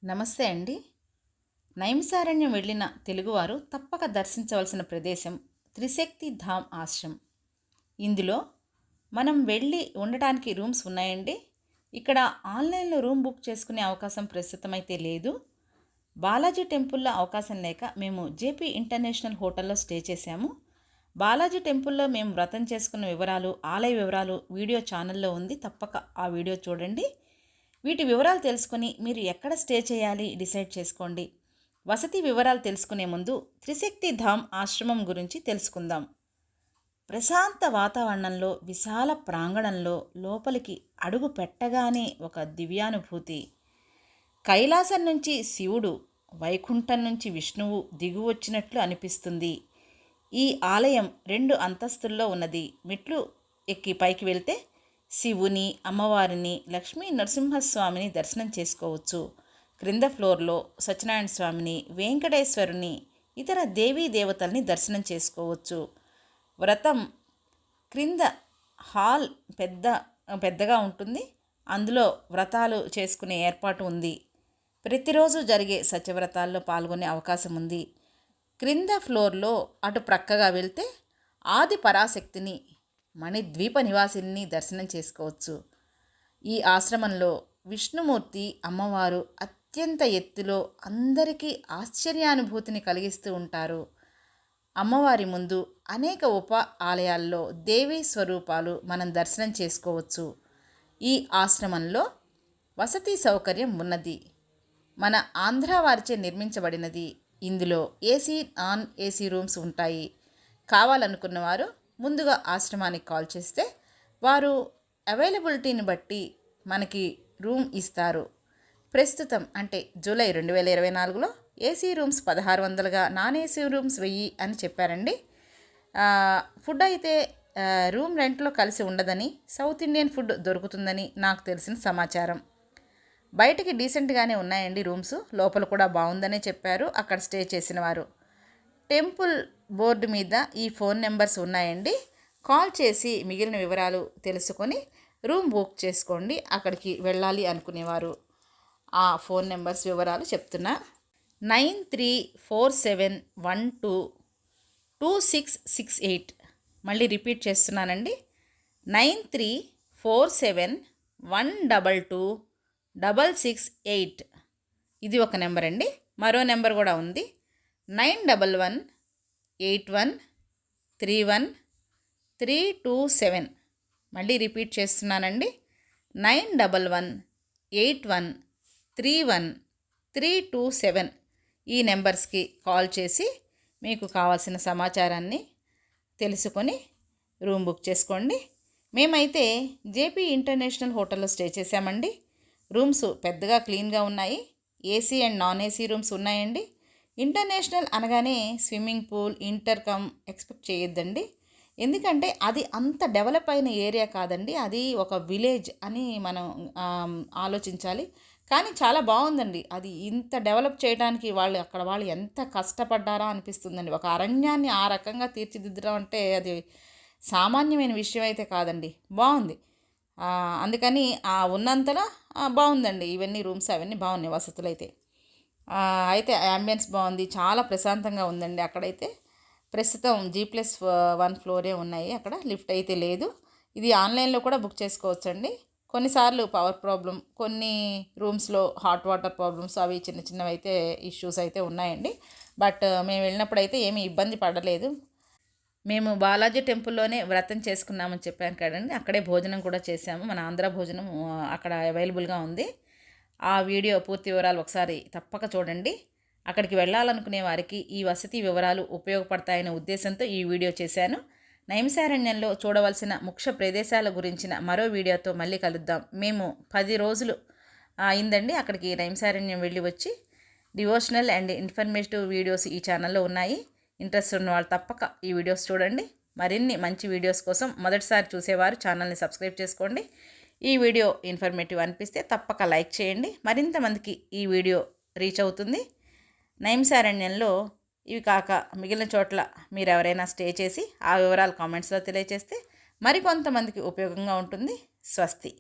నమస్తే అండి. నైమిసారణ్యం వెళ్ళిన తెలుగువారు తప్పక దర్శించవలసిన ప్రదేశం త్రిశక్తి ధామ్ ఆశ్రమం. ఇందులో మనం వెళ్ళి ఉండటానికి రూమ్స్ ఉన్నాయండి. ఇక్కడ ఆన్లైన్లో రూమ్ బుక్ చేసుకునే అవకాశం ప్రస్తుతం అయితే లేదు. బాలాజీ టెంపుల్లో అవకాశం లేక మేము జేపీ ఇంటర్నేషనల్ హోటల్లో స్టే చేశాము. బాలాజీ టెంపుల్లో మేము వ్రతం చేసుకున్న వివరాలు, ఆలయ వివరాలు వీడియో ఛానల్లో ఉంది. తప్పక ఆ వీడియో చూడండి. వీటి వివరాలు తెలుసుకొని మీరు ఎక్కడ స్టే చేయాలి డిసైడ్ చేసుకోండి. వసతి వివరాలు తెలుసుకునే ముందు త్రిశక్తి ధామ్ ఆశ్రమం గురించి తెలుసుకుందాం. ప్రశాంత వాతావరణంలో, విశాల ప్రాంగణంలో లోపలికి అడుగు పెట్టగానే ఒక దివ్యానుభూతి. కైలాసం నుంచి శివుడు, వైకుంఠం నుంచి విష్ణువు దిగువచ్చినట్లు అనిపిస్తుంది. ఈ ఆలయం 2 అంతస్తుల్లో ఉన్నది. మెట్లు ఎక్కి పైకి వెళ్తే శివుని, అమ్మవారిని, లక్ష్మీ నరసింహస్వామిని దర్శనం చేసుకోవచ్చు. క్రింద ఫ్లోర్లో సత్యనారాయణ స్వామిని, వెంకటేశ్వరుని, ఇతర దేవీ దేవతల్ని దర్శనం చేసుకోవచ్చు. వ్రతం క్రింద హాల్ పెద్దగా ఉంటుంది. అందులో వ్రతాలు చేసుకునే ఏర్పాటు ఉంది. ప్రతిరోజు జరిగే సత్యవ్రతాల్లో పాల్గొనే అవకాశం ఉంది. క్రింద ఫ్లోర్లో అటు ప్రక్కగా వెళ్తే ఆది పరాశక్తిని, మణిద్వీప నివాసిని దర్శనం చేసుకోవచ్చు. ఈ ఆశ్రమంలో విష్ణుమూర్తి, అమ్మవారు అత్యంత ఎత్తులో అందరికీ ఆశ్చర్యానుభూతిని కలిగిస్తూ ఉంటారు. అమ్మవారి ముందు అనేక ఉప ఆలయాల్లో దేవీ స్వరూపాలు మనం దర్శనం చేసుకోవచ్చు. ఈ ఆశ్రమంలో వసతి సౌకర్యం ఉన్నది. మన ఆంధ్ర వారిచే నిర్మించబడినది. ఇందులో ఏసీ, నాన్ ఏసీ రూమ్స్ ఉంటాయి. కావాలనుకున్నవారు ముందుగా ఆశ్రమానికి కాల్ చేస్తే వారు అవైలబిలిటీని బట్టి మనకి రూమ్ ఇస్తారు. ప్రస్తుతం అంటే జూలై 2024లో ఏసీ రూమ్స్ 1600గా, నాన్ ఏసీ రూమ్స్ 1000 అని చెప్పారండి. ఫుడ్ అయితే రూమ్ రెంట్లో కలిసి ఉండదని, సౌత్ ఇండియన్ ఫుడ్ దొరుకుతుందని నాకు తెలిసిన సమాచారం. బయటికి డీసెంట్గానే ఉన్నాయండి రూమ్స్. లోపల కూడా బాగుందనే చెప్పారు అక్కడ స్టే చేసిన వారు. టెంపుల్ బోర్డు మీద ఈ ఫోన్ నెంబర్స్ ఉన్నాయండి. కాల్ చేసి మిగిలిన వివరాలు తెలుసుకొని రూమ్ బుక్ చేసుకోండి. అక్కడికి వెళ్ళాలి అనుకునేవారు. ఆ ఫోన్ నెంబర్స్ వివరాలు చెప్తున్నా. 9347122668. మళ్ళీ రిపీట్ చేస్తున్నానండి. 9347122668. ఇది ఒక నెంబర్ అండి. మరో నెంబర్ కూడా ఉంది. 9118131327. మళ్ళీ రిపీట్ చేస్తున్నానండి. 9118131327. ఈ నెంబర్స్కి కాల్ చేసి మీకు కావాల్సిన సమాచారాన్ని తెలుసుకొని రూమ్ బుక్ చేసుకోండి. మేమైతే జేపీ ఇంటర్నేషనల్ హోటల్లో స్టే చేశామండి. రూమ్స్ పెద్దగా క్లీన్గా ఉన్నాయి. AC and non AC rooms ఉన్నాయండి. ఇంటర్నేషనల్ అనగానే స్విమ్మింగ్ పూల్, ఇంటర్కమ్ ఎక్స్పెక్ట్ చేయొద్దండి. ఎందుకంటే అది అంత డెవలప్ అయిన ఏరియా కాదండి. అది ఒక విలేజ్ అని మనం ఆలోచించాలి. కానీ చాలా బాగుందండి. అది ఇంత డెవలప్ చేయడానికి అక్కడ వాళ్ళు ఎంత కష్టపడ్డారా అనిపిస్తుందండి. ఒక అరణ్యాన్ని ఆ రకంగా తీర్చిదిద్దడం అంటే అది సామాన్యమైన విషయం అయితే కాదండి. బాగుంది. అందుకని ఉన్నంతలో బాగుందండి. ఇవన్నీ రూమ్స్ అవన్నీ బాగున్నాయి వసతులు అయితే. అయితే యాంబియన్స్ బాగుంది. చాలా ప్రశాంతంగా ఉందండి అక్కడైతే. ప్రస్తుతం G+1 ఫ్లోరే ఉన్నాయి. అక్కడ లిఫ్ట్ అయితే లేదు. ఇది ఆన్లైన్లో కూడా బుక్ చేసుకోవచ్చండి. కొన్నిసార్లు పవర్ ప్రాబ్లం, కొన్ని రూమ్స్లో హాట్ వాటర్ ప్రాబ్లమ్స్, అవి చిన్న చిన్నవి అయితే ఇష్యూస్ అయితే ఉన్నాయండి. బట్ మేము వెళ్ళినప్పుడు అయితే ఏమీ ఇబ్బంది పడలేదు. మేము బాలాజీ టెంపుల్లోనే వ్రతం చేసుకున్నామని చెప్పాను కదండి. అక్కడే భోజనం కూడా చేసాము. మన ఆంధ్ర భోజనం అక్కడ అవైలబుల్గా ఉంది. ఆ వీడియో పూర్తి వివరాలు ఒకసారి తప్పక చూడండి. అక్కడికి వెళ్ళాలనుకునే వారికి ఈ వసతి వివరాలు ఉపయోగపడతాయనే ఉద్దేశంతో ఈ వీడియో చేశాను. నైమిసారణ్యంలో చూడవలసిన ముఖ్య ప్రదేశాల గురించిన మరో వీడియోతో మళ్ళీ కలుద్దాం. మేము 10 రోజులు అయిందండి అక్కడికి నైమిసారణ్యం వెళ్ళి వచ్చి. డివోషనల్ అండ్ ఇన్ఫర్మేటివ్ వీడియోస్ ఈ ఛానల్లో ఉన్నాయి. ఇంట్రెస్ట్ ఉన్న వాళ్ళు తప్పక ఈ వీడియోస్ చూడండి. మరిన్ని మంచి వీడియోస్ కోసం మొదటిసారి చూసేవారు ఛానల్ని సబ్స్క్రైబ్ చేసుకోండి. ఈ వీడియో ఇన్ఫర్మేటివ్ అనిపిస్తే తప్పక లైక్ చేయండి. మరింత మందికి ఈ వీడియో రీచ్ అవుతుంది. నైమిసారణ్యంలో ఇవి కాక మిగిలిన చోట్ల మీరు ఎవరైనా స్టే చేసి ఆ వివరాలు కామెంట్స్లో తెలియజేస్తే మరికొంతమందికి ఉపయోగంగా ఉంటుంది. స్వస్తి.